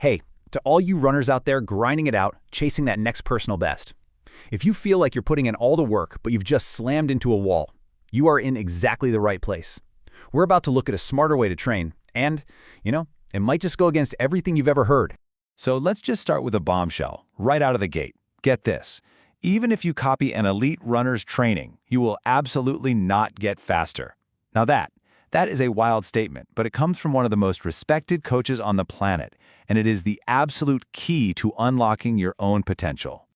Hey, to all you runners out there grinding it out, chasing that next personal best. If you feel like you're putting in all the work, but you've just slammed into a wall, you are in exactly the right place. We're about to look at a smarter way to train, and, it might just go against everything you've ever heard. So let's just start with a bombshell, right out of the gate. Get this. Even if you copy an elite runner's training, you will absolutely not get faster. Now that is a wild statement, but it comes from one of the most respected coaches on the planet, and it is the absolute key to unlocking your own potential.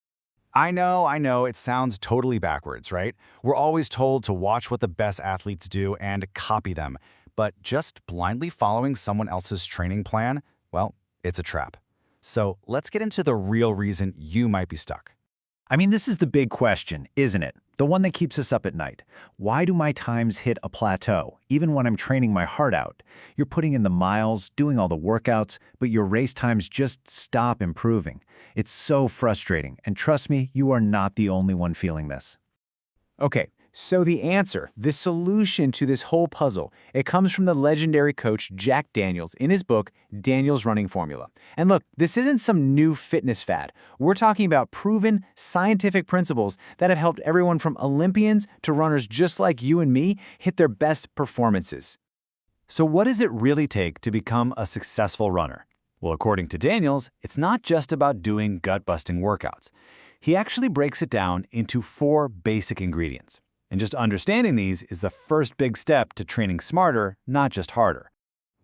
I know, it sounds totally backwards, right? We're always told to watch what the best athletes do and copy them, but just blindly following someone else's training plan, well, it's a trap. So let's get into the real reason you might be stuck. I mean, this is the big question, isn't it? The one that keeps us up at night. Why do my times hit a plateau, even when I'm training my heart out? You're putting in the miles, doing all the workouts, but your race times just stop improving. It's so frustrating, and trust me, you are not the only one feeling this. Okay, so the answer, the solution to this whole puzzle, it comes from the legendary coach Jack Daniels in his book, Daniels' Running Formula. And look, this isn't some new fitness fad. We're talking about proven scientific principles that have helped everyone from Olympians to runners just like you and me hit their best performances. So what does it really take to become a successful runner? Well, according to Daniels, it's not just about doing gut-busting workouts. He actually breaks it down into 4 basic ingredients. And just understanding these is the first big step to training smarter, not just harder.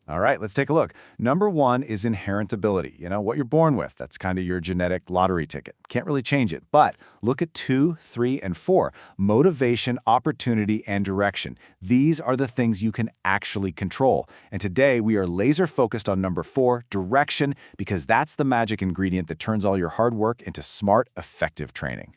All right, let's take a look. Number 1 is inherent ability. What you're born with. That's kind of your genetic lottery ticket. Can't really change it. But look at 2, 3, and 4. Motivation, opportunity, and direction. These are the things you can actually control. And today we are laser focused on number 4, direction, because that's the magic ingredient that turns all your hard work into smart, effective training.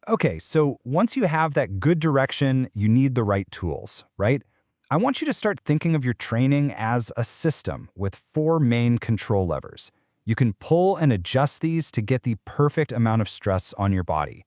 Okay, so once you have that good direction, you need the right tools, right? I want you to start thinking of your training as a system with 4 main control levers. You can pull and adjust these to get the perfect amount of stress on your body.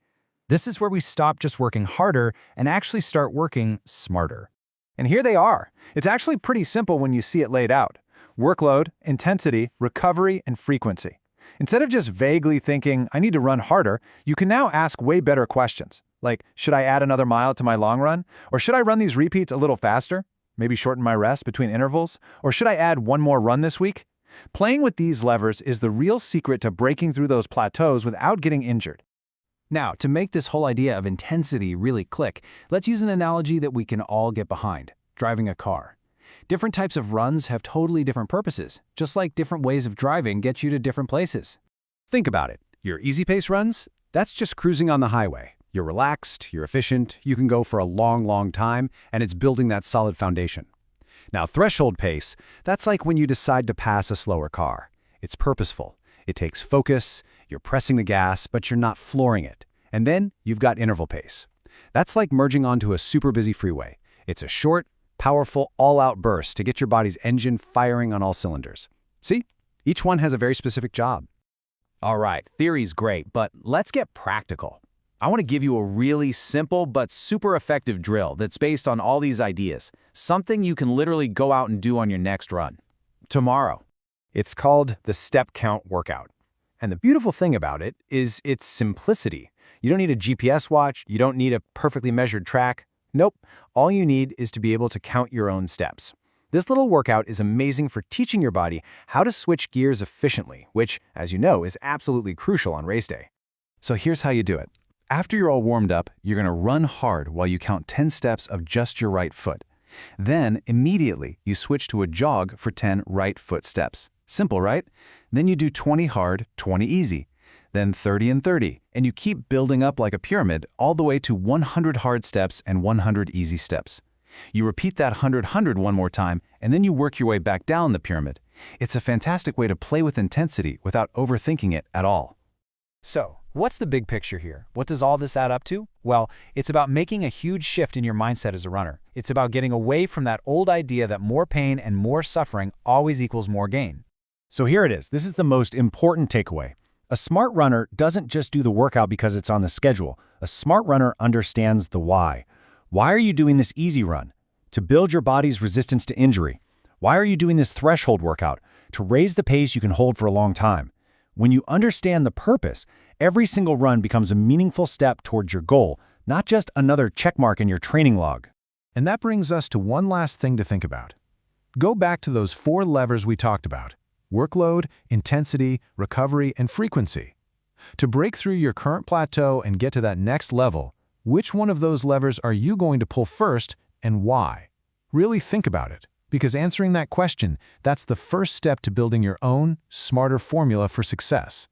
This is where we stop just working harder and actually start working smarter. And here they are. It's actually pretty simple when you see it laid out. Workload, intensity, recovery, and frequency. Instead of just vaguely thinking, I need to run harder, you can now ask way better questions. Like, should I add another mile to my long run? Or should I run these repeats a little faster? Maybe shorten my rest between intervals? Or should I add one more run this week? Playing with these levers is the real secret to breaking through those plateaus without getting injured. Now, to make this whole idea of intensity really click, let's use an analogy that we can all get behind: driving a car. Different types of runs have totally different purposes, just like different ways of driving get you to different places. Think about it. Your easy pace runs, that's just cruising on the highway. You're relaxed, you're efficient, you can go for a long time, and it's building that solid foundation. Now, threshold pace, that's like when you decide to pass a slower car. It's purposeful. It takes focus, you're pressing the gas, but you're not flooring it. And then you've got interval pace. That's like merging onto a super busy freeway. It's a short, powerful, all-out burst to get your body's engine firing on all cylinders. See? Each one has a very specific job. All right, theory's great, but let's get practical. I want to give you a really simple but super effective drill that's based on all these ideas, something you can literally go out and do on your next run. Tomorrow. It's called the step count workout. And the beautiful thing about it is its simplicity. You don't need a GPS watch, you don't need a perfectly measured track. Nope, all you need is to be able to count your own steps. This little workout is amazing for teaching your body how to switch gears efficiently, which, as you know, is absolutely crucial on race day. So here's how you do it. After you're all warmed up, you're going to run hard while you count 10 steps of just your right foot. Then, immediately, you switch to a jog for 10 right foot steps. Simple, right? Then you do 20 hard, 20 easy. Then 30 and 30, and you keep building up like a pyramid all the way to 100 hard steps and 100 easy steps. You repeat that 100 one more time, and then you work your way back down the pyramid. It's a fantastic way to play with intensity without overthinking it at all. So, what's the big picture here? What does all this add up to? Well, it's about making a huge shift in your mindset as a runner. It's about getting away from that old idea that more pain and more suffering always equals more gain. So here it is. This is the most important takeaway. A smart runner doesn't just do the workout because it's on the schedule. A smart runner understands the why. Why are you doing this easy run? To build your body's resistance to injury. Why are you doing this threshold workout? to raise the pace you can hold for a long time. When you understand the purpose, every single run becomes a meaningful step towards your goal, not just another checkmark in your training log. And that brings us to one last thing to think about. Go back to those 4 levers we talked about: workload, intensity, recovery, and frequency. To break through your current plateau and get to that next level, which one of those levers are you going to pull first and why? Really think about it, because answering that question, that's the first step to building your own, smarter formula for success.